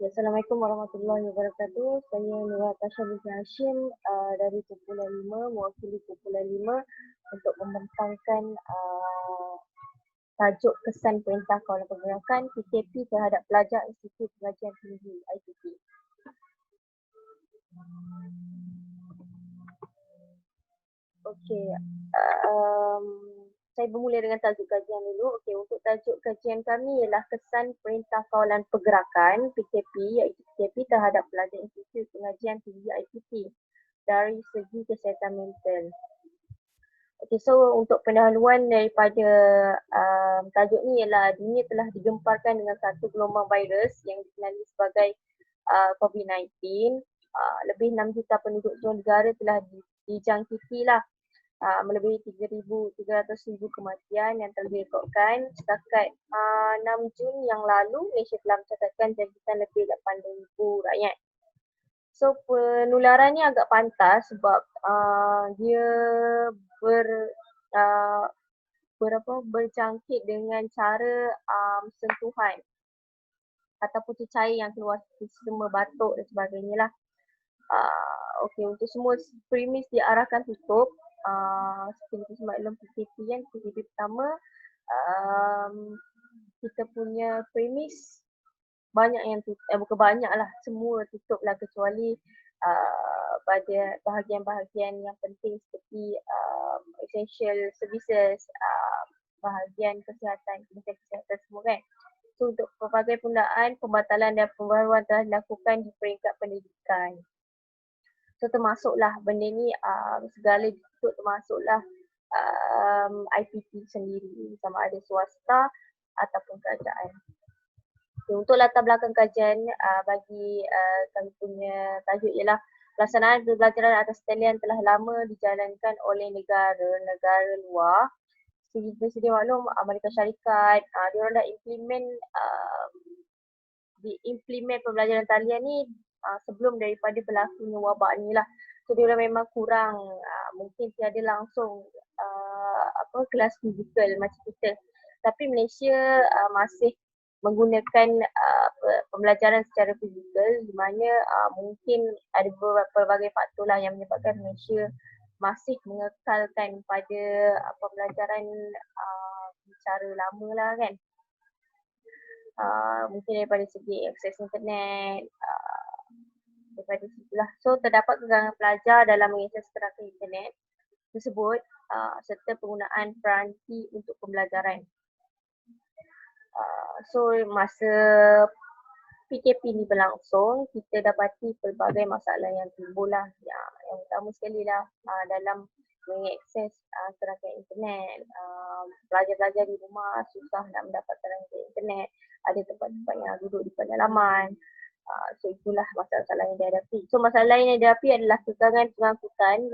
Ya, Assalamualaikum warahmatullahi wabarakatuh. Saya Nura Tasha binti Hashim dari Kumpulan 5, mewakili Kumpulan 5 untuk membentangkan tajuk kesan Perintah Kawalan Pergerakan PKP terhadap pelajar Institut Pengajian Tinggi IPT. Okey, um, saya bermula dengan tajuk kajian dulu. Okey, untuk tajuk kajian kami ialah kesan Perintah Kawalan Pergerakan PKP iaitu PKP terhadap pelajar Institut Pengajian Tinggi IPT dari segi kesihatan mental. Okey, so untuk pendahuluan daripada tajuk ni ialah dunia telah digemparkan dengan satu gelombang virus yang dikenali sebagai COVID-19. Lebih 6 juta penduduk seluruh negara telah dijangkiti lah, melebihi 300,000 kematian yang telah direkodkan. Setakat 6 Jun yang lalu, Malaysia telah mencatatkan jangkitan lebih 8,000 rakyat. So penularan ni agak pantas sebab dia ber berjangkit dengan cara sentuhan ataupun cecair yang keluar seperti semua batuk dan sebagainya lah. Okey, untuk semua premis diarahkan tutup. Seperti semaklum PKP kan, PKP pertama kita punya premis banyak yang tutup, bukan banyak lah, semua tutup lah kecuali pada bahagian-bahagian yang penting seperti essential services, bahagian kesihatan, kementerian kesihatan semua kan. So untuk pelbagai penggunaan, pembatalan dan pembaharuan telah dilakukan di peringkat pendidikan. So termasuklah benda ni segala ditutup, termasuklah IPT sendiri sama ada swasta ataupun kerajaan. Okay, untuk latar belakang kajian bagi kami punya tajuk ialah pelaksanaan pembelajaran atas talian telah lama dijalankan oleh negara-negara luar. Sedia maklum Amerika Syarikat, dia orang dah implement pembelajaran talian ni sebelum daripada berlakunya wabak ni lah. So dia orang memang kurang, mungkin tiada langsung kelas fizikal macam kita. Tapi Malaysia masih menggunakan pembelajaran secara fizikal, di mana mungkin ada berbagai faktor lah yang menyebabkan Malaysia masih mengekalkan pada pembelajaran secara lama lah kan. Mungkin daripada segi akses internet, daripada situlah. So terdapat kegagalan pelajar dalam mengakses perangkat internet tersebut serta penggunaan peranti untuk pembelajaran. So masa PKP ni berlangsung, kita dapati pelbagai masalah yang timbul lah. Yang utama sekali lah dalam mengakses perangkat internet. Pelajar-pelajar di rumah susah nak mendapatkan perangkat internet. Ada tempat-tempat yang duduk di pedalaman. So itulah masalah-masalah yang dihadapi. So masalah yang dihadapi adalah kekangan pengangkutan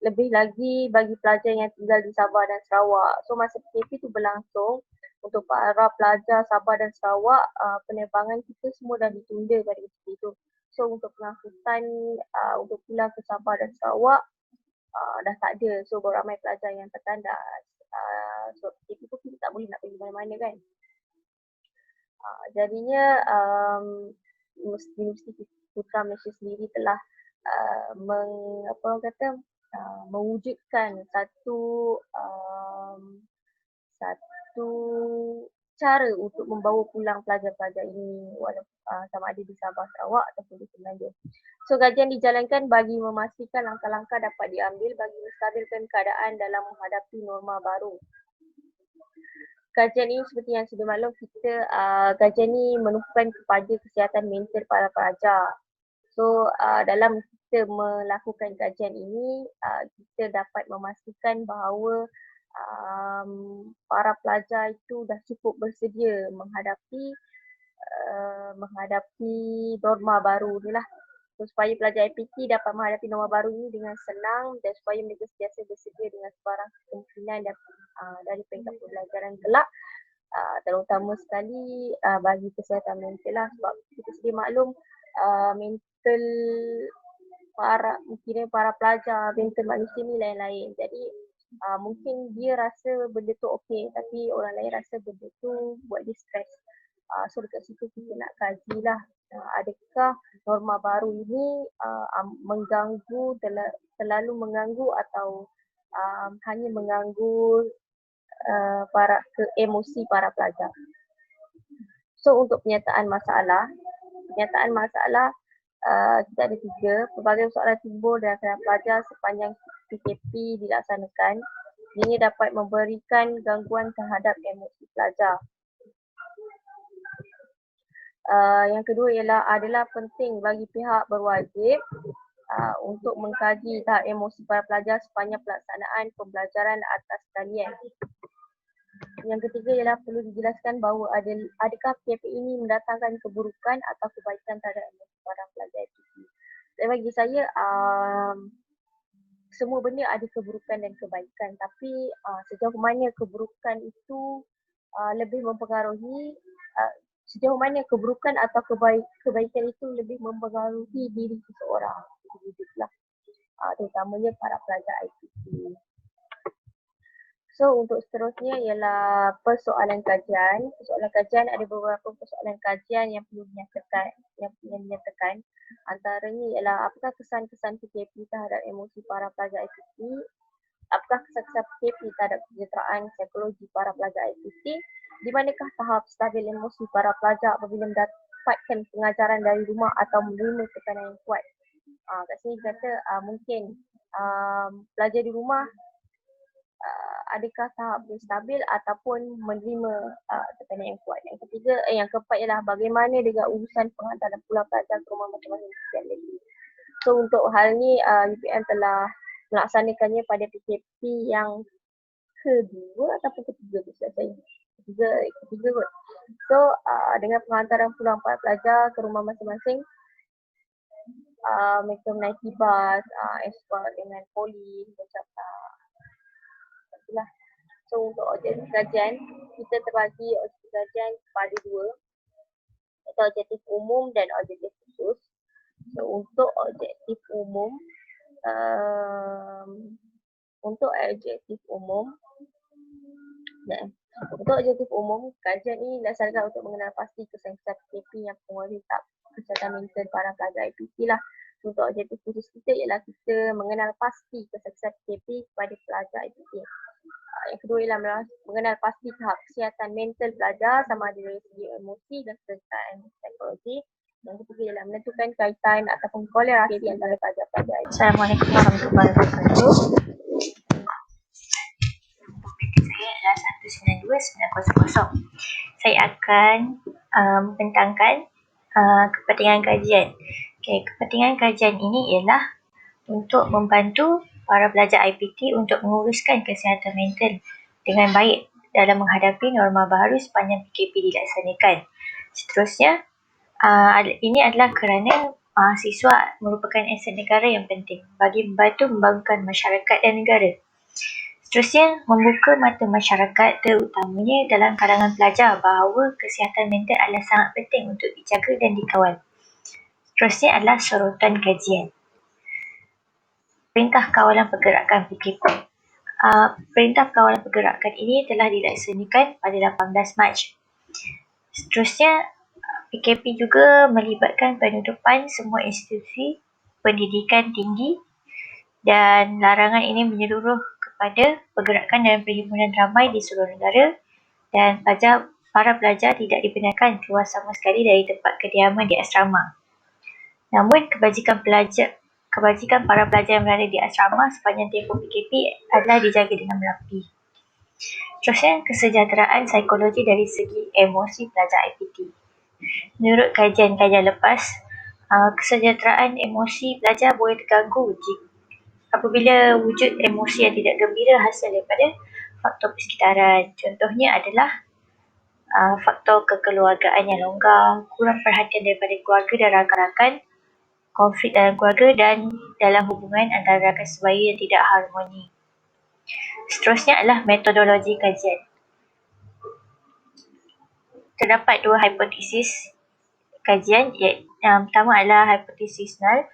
lebih lagi bagi pelajar yang tinggal di Sabah dan Sarawak. So masa PKP tu berlangsung, untuk para pelajar Sabah dan Sarawak, penerbangan kita semua dah ditunda pada ketika itu. So untuk pengangkutan untuk pulang ke Sabah dan Sarawak dah tak ada. So beramai pelajar yang tertandas. So PKP tu kita tak boleh nak pergi mana-mana kan. Jadinya Universiti Putra Malaysia sendiri telah mewujudkan satu cara untuk membawa pulang pelajar-pelajar ini sama ada di Sabah Sarawak ataupun di Semenanjung. So kajian dijalankan bagi memastikan langkah-langkah dapat diambil bagi menstabilkan keadaan dalam menghadapi norma baru. Kajian ini seperti yang sudah maklum, kajian ini menumpukan kepada kesihatan mental para pelajar. So dalam kita melakukan kajian ini, kita dapat memastikan bahawa para pelajar itu dah cukup bersedia menghadapi norma baru ni lah. So, supaya pelajar IPT dapat menghadapi norma baru ini dengan senang dan supaya mereka sentiasa bersedia dengan sebarang kemungkinan dari peringkat pembelajaran kelak, terutama sekali bagi kesihatan mental lah, sebab kita sedia maklum mental para pelajar, mental manusia ni lain-lain. Jadi mungkin dia rasa benda tu okey tapi orang lain rasa benda tu buat dia stres. So dekat situ kita nak kajilah adakah norma baru ini mengganggu, terlalu mengganggu atau hanya mengganggu emosi para pelajar. So untuk penyataan masalah kita ada 3. Pelbagai soalan timbul dalam keadaan pelajar sepanjang PKP dilaksanakan. Ini dapat memberikan gangguan terhadap emosi pelajar. Yang kedua adalah penting bagi pihak berwajib untuk mengkaji tahap emosi para pelajar sepanjang pelaksanaan pembelajaran atas talian. Yang ketiga ialah perlu dijelaskan bahawa adakah PKP ini mendatangkan keburukan atau kebaikan terhadap emosi para pelajar IPT. Bagi saya, semua benda ada keburukan dan kebaikan, tapi sejauh mana keburukan itu lebih mempengaruhi, sejauh mana keburukan atau kebaikan itu lebih mempengaruhi diri seseorang, terutamanya para pelajar IPT. So untuk seterusnya ialah persoalan kajian. Persoalan kajian ada beberapa persoalan kajian yang perlu dinyatakan. Antaranya ialah apakah kesan-kesan PKP terhadap emosi para pelajar IPT? Apakah kesan-kesan PKP terhadap kesejahteraan psikologi para pelajar IPT? Di manakah tahap stabil emosi para pelajar apabila mendapatkan pengajaran dari rumah atau menerima tekanan yang kuat? Kat sini kata mungkin pelajar di rumah adakah tahap stabil ataupun menerima tekanan yang kuat. Yang ketiga, yang keempat ialah bagaimana dengan urusan penghantaran pulang pelajar ke rumah masing-masing UPM negeri. So untuk hal ni UPM telah melaksanakannya pada PKP yang kedua ataupun ketiga saya. Ketiga kot. So dengan penghantaran pulang pelajar ke rumah masing-masing, mereka menaiki bas, escort dengan polis macam itulah. So untuk objektif kajian, kita terbagi objektif kajian kepada 2, iaitu objektif umum dan objektif khusus. So untuk objektif umum, kajian ini dilaksanakan untuk mengenal pasti kesan-kesan PKP yang mempengaruhi tahap kesihatan mental para pelajar IPT lah. Untuk objektif khusus kita ialah kita mengenal pasti kesan-kesan PKP kepada pelajar IPT. Yang kedua ialah mengenal pasti tahap kesihatan mental pelajar sama ada dari segi emosi dan kesihatan psikologi. Yang ketiga ialah menentukan kaitan ataupun korelasi antara pelajar-pelajar. Assalamualaikum warahmatullahi wabarakatuh. Saya adalah 192900. Saya akan membentangkan kepentingan kajian. Kepentingan kajian ini ialah untuk membantu para pelajar IPT untuk menguruskan kesihatan mental dengan baik dalam menghadapi norma baru sepanjang PKP dilaksanakan. Seterusnya, ini adalah kerana mahasiswa merupakan aset negara yang penting bagi membantu membangunkan masyarakat dan negara. Seterusnya, membuka mata masyarakat terutamanya dalam kalangan pelajar bahawa kesihatan mental adalah sangat penting untuk dijaga dan dikawal. Seterusnya adalah sorotan kajian. Perintah Kawalan Pergerakan PKP. Perintah Kawalan Pergerakan ini telah dilaksanakan pada 18 Mac. Seterusnya, PKP juga melibatkan penutupan semua institusi pendidikan tinggi dan larangan ini menyeluruh kepada pergerakan dan perhimpunan ramai di seluruh negara dan para pelajar tidak dibenarkan keluar sama sekali dari tempat kediaman di asrama. Namun, kebajikan para pelajar yang berada di asrama sepanjang tempoh PKP adalah dijaga dengan merapi. Terusnya, kesejahteraan psikologi dari segi emosi pelajar IPT. Menurut kajian-kajian lepas, kesejahteraan emosi pelajar boleh terganggu apabila wujud emosi yang tidak gembira hasil daripada faktor persekitaran. Contohnya adalah faktor kekeluargaan yang longgar, kurang perhatian daripada keluarga dan rakan-rakan, konflik dalam keluarga dan dalam hubungan antara rakan sebaya yang tidak harmoni. Seterusnya adalah metodologi kajian. Terdapat 2 hipotesis kajian. Yang pertama adalah hipotesis null,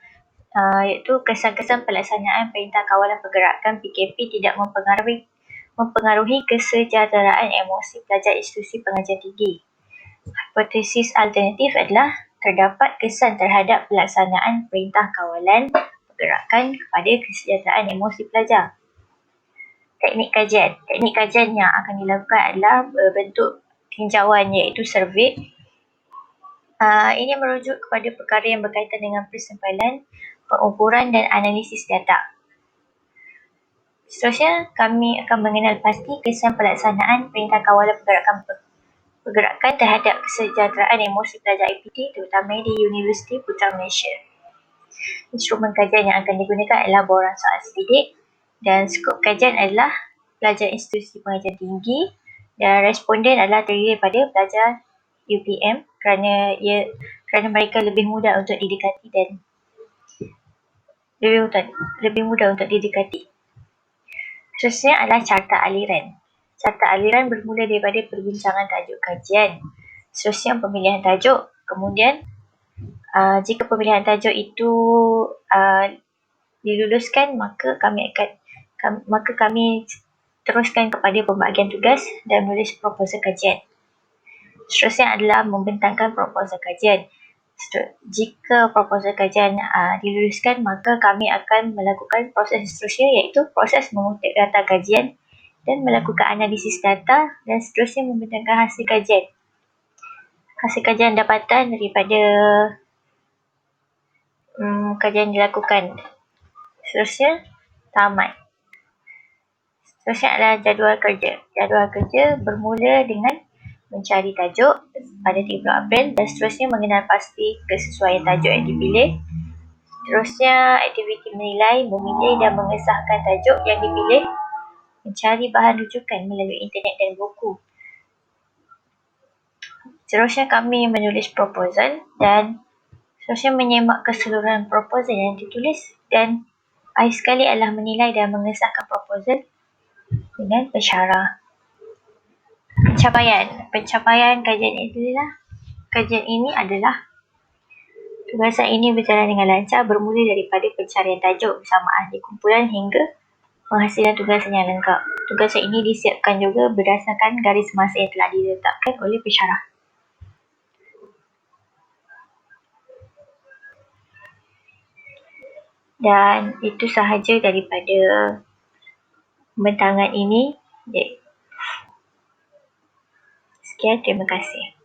iaitu kesan-kesan pelaksanaan Perintah Kawalan Pergerakan PKP tidak mempengaruhi kesejahteraan emosi pelajar institusi pengajian tinggi. Hipotesis alternatif adalah terdapat kesan terhadap pelaksanaan perintah kawalan pergerakan kepada kesejahteraan emosi pelajar. Teknik kajian yang akan dilakukan adalah berbentuk tinjauan iaitu survey. Ini merujuk kepada perkara yang berkaitan dengan persimpanan, pengukuran dan analisis data. Seterusnya, kami akan mengenal pasti kesan pelaksanaan perintah kawalan pergerakan terhadap kesejahteraan emosi pelajar IPT terutama di Universiti Putra Malaysia. Instrumen kajian yang akan digunakan adalah borang soal selidik dan skop kajian adalah pelajar institusi pengajian tinggi dan responden adalah terdiri daripada pelajar UPM kerana mereka lebih mudah untuk didekati dan lebih mudah untuk didekati. Seterusnya adalah carta aliran. Carta aliran bermula daripada perbincangan tajuk kajian. Seterusnya pemilihan tajuk. Kemudian jika pemilihan tajuk itu diluluskan, maka kami teruskan kepada pembahagian tugas dan menulis proposal kajian. Seterusnya adalah membentangkan proposal kajian. Jika proposal kajian diluluskan, maka kami akan melakukan proses seterusnya iaitu proses mengutip data kajian dan melakukan analisis data dan seterusnya membentangkan hasil kajian. Hasil kajian dapatan daripada kajian dilakukan. Seterusnya, tamat. Seterusnya adalah jadual kerja. Jadual kerja bermula dengan mencari tajuk pada 30 April dan seterusnya mengenal pasti kesesuaian tajuk yang dipilih. Seterusnya, aktiviti menilai, memilih dan mengesahkan tajuk yang dipilih, mencari bahan rujukan melalui internet dan buku. Seterusnya, kami menulis proposal dan seterusnya menyemak keseluruhan proposal yang ditulis dan akhir sekali adalah menilai dan mengesahkan proposal dengan pensyarah. Pencapaian kajian ini adalah tugasan ini berjalan dengan lancar bermula daripada pencarian tajuk bersama ahli kumpulan hingga penghasilan tugasan yang lengkap. Tugasan ini disiapkan juga berdasarkan garis masa yang telah diletakkan oleh pensyarah. Dan itu sahaja daripada pembentangan ini. Sekian, terima kasih.